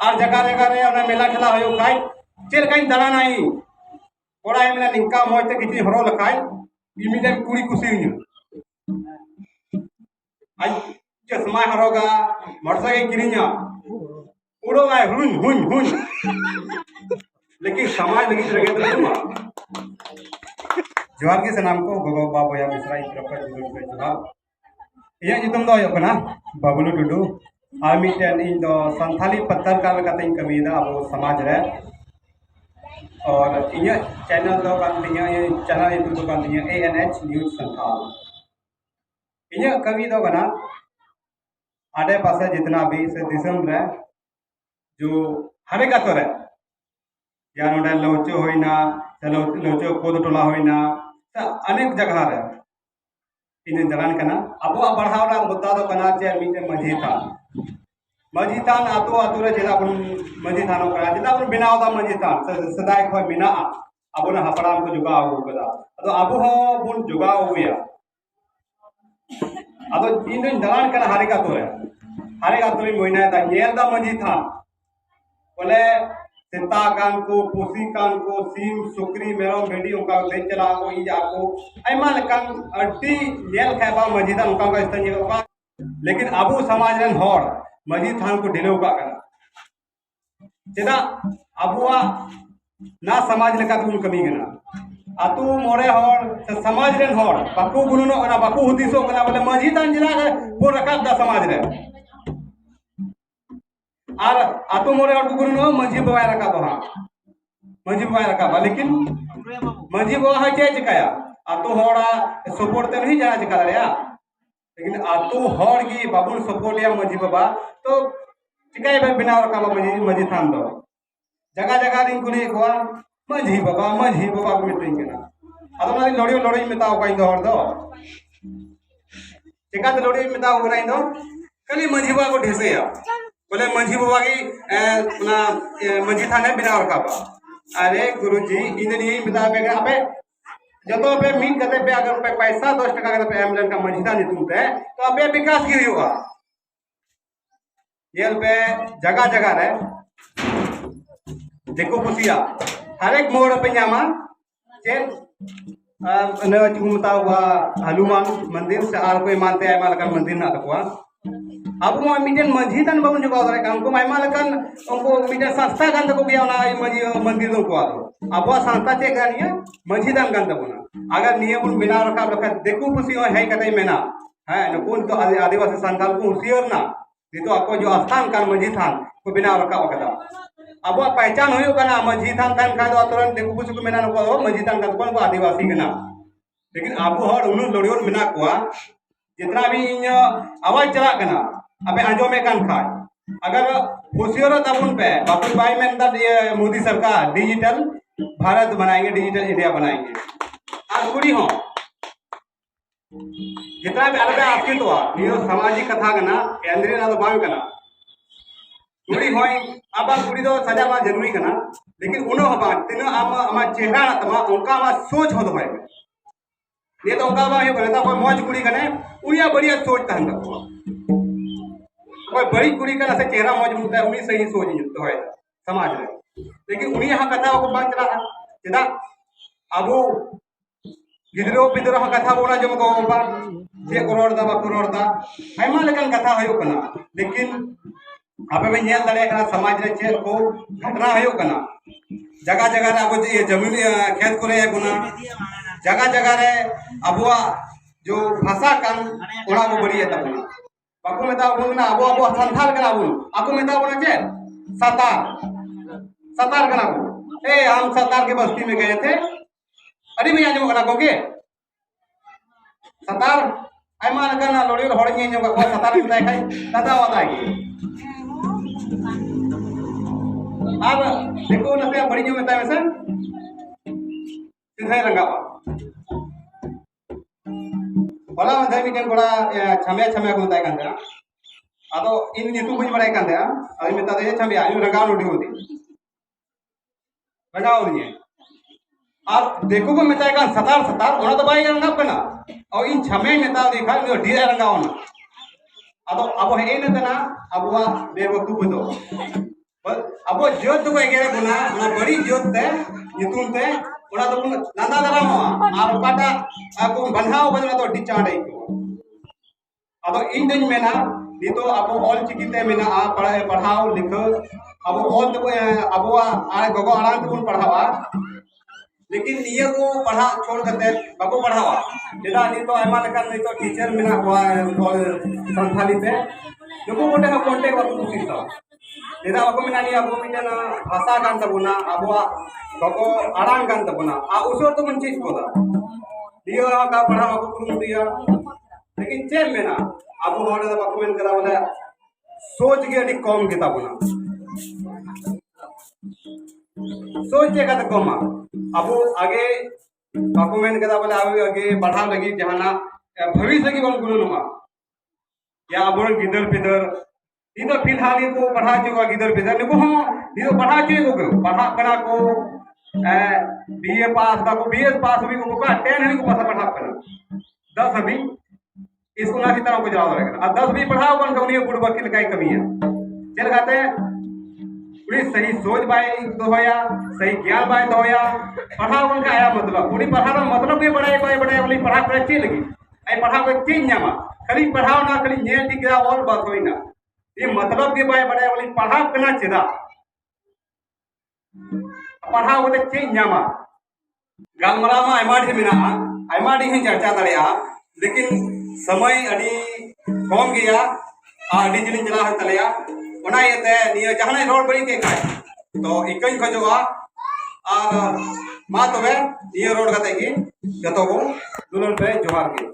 और जगह जगह रे ओना मेला ठेला होयो खाय चेल काइन दाना नाई कोड़ा एमला निका मोते किछि हरो लखाय इमिडियट कुड़ी कुसी आज चश्मा हरोगा मोटरसाइकिल किरिया उड़ो गाय हुन हुन हुन लेकिन समाज लगी लगे तो जोहार के सनाम को गोगो बाबू या मिश्रा इत्रपत जोहार इया नितम दो कना बाबुलू टुडू आर मिटेन इन दो संथाली पत्रकार काते कमीदा अब समाज रे और इया चैनल दो कान दिया ये चैनल यूट्यूब दो कान दिया ANH न्यूज़ संथाल इया कमी दो कना आडे पासे जितना भी से दिसम रे जो हरे का तो रे या नोडे लोचो होइना लोचो कोद टोला होइना अनेक जगह रे इन दलान कना अब बढ़ावना मुद्दा दो कना जे मिटे मजी थान आतो आतो रे जेदा बन मजी थानो करा जेदा बन बिनाव दा मजी थान सदाय खो बिना अब ना हपड़ाम को जुगा हो कदा अदो अब हो बुन जुगा हो या अदो इन दलान कना हरे का तो रे मोइना दा येल दा मजी थान बोले सेता कान को पुसी कान को सीम सुकरी मेरो भेड़ी उनका दे चला को इजा को आयमा लकन अड्डी नेल खाबा मस्जिद उनका का स्थान का लेकिन अबू समाज रन होड़ मस्जिद थान को ढिलो का कना चेदा अबुआ ना समाज लेका तुम कमी गना अतु मोरे होड़ समाज रन होड़ बाकू गुनुनो ना बाकू हुदिसो कना बोले मस्जिद थान जिला को रखा दा समाज रे और आतो मोरे और गुरुनो मंजी बवाय रखा बहा मंजी बवाय रखा बा लेकिन मंजी बवा है क्या चिकाया आतो होड़ा सपोर्ट ते नहीं जाना चिका रे लेकिन आतो होड़ की बाबुल सपोर्ट या मंजी बाबा तो चिकाय बे बिना रखा बा मंजी थान दो जगह जगह दिन कुली को मंजी बाबा को मीटिंग केना आतो ना लोड़ी मेताओ का इंदो होड़ दो चिका तो लोड़ी मेताओ को इंदो कली मंजी बाबा को ढेसे या बोले मंझी बाबा की ना मंझी थाने बिना रखा बा अरे गुरुजी इधर ये बता पे अबे जब पे मीन करते पे अगर पे पैसा 10 टका करते पे एम्बुलेंस का मंझी थाने तुमते तो अबे विकास की होगा ये पे जगह जगह रे देखो पुसिया हर एक मोड़ पे जामा चेन न चुमता हुआ हनुमान मंदिर से आर कोई मानते हैं मालका मंदिर ना तकवा अब वो मिटन मस्जिद तन बाबू जुगाव दरे काम को मायमा लकन उनको मिटन संस्था गंद को गया ना मस्जिद मंदिर को आलो अब वो संस्था चेक गानिया मस्जिद तन गंद बना अगर नियम बिना रखा रखा देखो पुसी है कतई मेना है न कौन तो आदिवासी संथाल को हुसियर ना ये तो आपको जो स्थान का मस्जिद थान को बिना रखा वकदा अब वो पहचान होयो कना मस्जिद थान तन खा दो तुरंत देखो पुसी को मेना को मस्जिद तन का को आदिवासी कना लेकिन अब हर उनु लोडियोर मेना को जितना भी आवाज चला कना अबे आजो में कान खाए अगर होशियार तबुन पे बापुल भाई में अंदर ये मोदी सरकार डिजिटल भारत बनाएंगे डिजिटल इंडिया बनाएंगे आज कुड़ी हो जितना भी अलग आपकी तो नीरो सामाजिक कथा कना केंद्रीय ना तो बायो कना कुड़ी होई अब कुड़ी तो सजा बा जरूरी कना लेकिन उनो हबा तिनो आमा चेहरा ना तमा उनका आमा सोच हो तो है ये तो उनका बा ये बोलता कोई मौज कुड़ी कने उया बढ़िया सोच तहन को कोई बड़ी कुड़ी का ऐसे चेहरा मौजूद है उन्हीं सही सोच तो है समाज में लेकिन उन्हीं यहाँ कथा को बात चला चेदा अब गिदरो पिदरो हाँ कथा बोला जो मको बा 6 करोड़ दा 2 करोड़ दा आयमा लेकिन कथा होयो कना लेकिन आपे में नेल दड़े कना समाज रे चेर को घटना होयो कना जगह जगह रे अब ये जमीन खेत को रे गुना जगह जगह रे अबुआ जो भाषा कान ओड़ा को बड़ी है तब बाकू मेता बोलना अब संथाल कना बोल आपको मेता बोला चे सतार कना बोल ए हम सतार के बस्ती में गए थे अरे भैया जो कना कोगे सतार आयमा कना लोड़ी होड़ ने जो को सतार में खाई दादा बताएगी अब देखो ना बड़ी जो मेता में से सीधे रंगावा होला मंदर मिटन कोड़ा छम्या को बताय कांदा आदो इन नितु बुझ बड़ाय कांदा अभी मेता दे छम्या इन रंगाव नोडी होती रंगाव दिए और देखो को मेता का सतार ओना तो बाई रंगाव कना और इन छम्या मेता देखा इन ढीरा रंगाव ना आदो अब हे न कना अब वा बेवकूफ दो अब जोत को एगेरे बुना ना बड़ी जोत ते युतुम ते ओना तो नंदा दरामो आर पाटा को बन्हाव बजना तो डी चांडे को अब इन दिन में ना नितो अब ऑल चिकिते में ना पढ़ाओ लिखो अब ऑल तो अब आ गोगो आराम तो पढ़ावा लेकिन ये को पढ़ा छोड़ करते बाको पढ़ावा जेदा नितो एमा लेकर नितो टीचर में ना हुआ संथाली पे नुको कोटे का कोटे को कुसिता जेदा बाको में ना नि अब मिटना भाषा गान तबुना अब गोगो आराम गान तबुना आ उसर तो मन चीज कोदा दियो का पढ़ा बाको कुरुम दिया लेकिन चेम में ना अब नोडे दा बाको में करा बोले सोच के अडी कम किता बुना सोचे का तो कम अब आगे बाको में करा बोले आगे बढ़ा लगी जहाना भविष्य की बन गुरु नुमा या अब गिदर पिदर इधर फिलहाल ये को पढ़ा चुका गिदर पिदर ने को हम ये पढ़ा चुके को पढ़ा करा को बीए पास दा को बीएस पास भी को 10 है को पढ़ा करा 10 अभी इसको ना कितना को जवाब रहेगा अब 10 भी पढ़ाओ कौन कमी गुड़ वकील का कमी है चल खाते पूरी सही सोच बाय तो होया सही ज्ञान बाय तो होया पढ़ाओ कौन का आया मतलब पूरी पढ़ाना मतलब ये बड़ा वाली पढ़ा कर अच्छी लगी आई पढ़ाओ के चीज न्यामा खाली पढ़ाओ ना खाली नेल दिखरा और बात होई ना ये मतलब के बाय बड़ा वाली पढ़ाओ करना चेदा पढ़ाओ के चीज न्यामा गालमरा में आइमाडी मिना आइमाडी ही चर्चा दड़िया लेकिन समय अड़ी कम गया अड़ी जिली चला है तलेया ओना येते निया जहां रोड बड़ी के काय तो इकई खजोगा और मा तबे निया रोड कते की जतो को दुलन पे जोहार के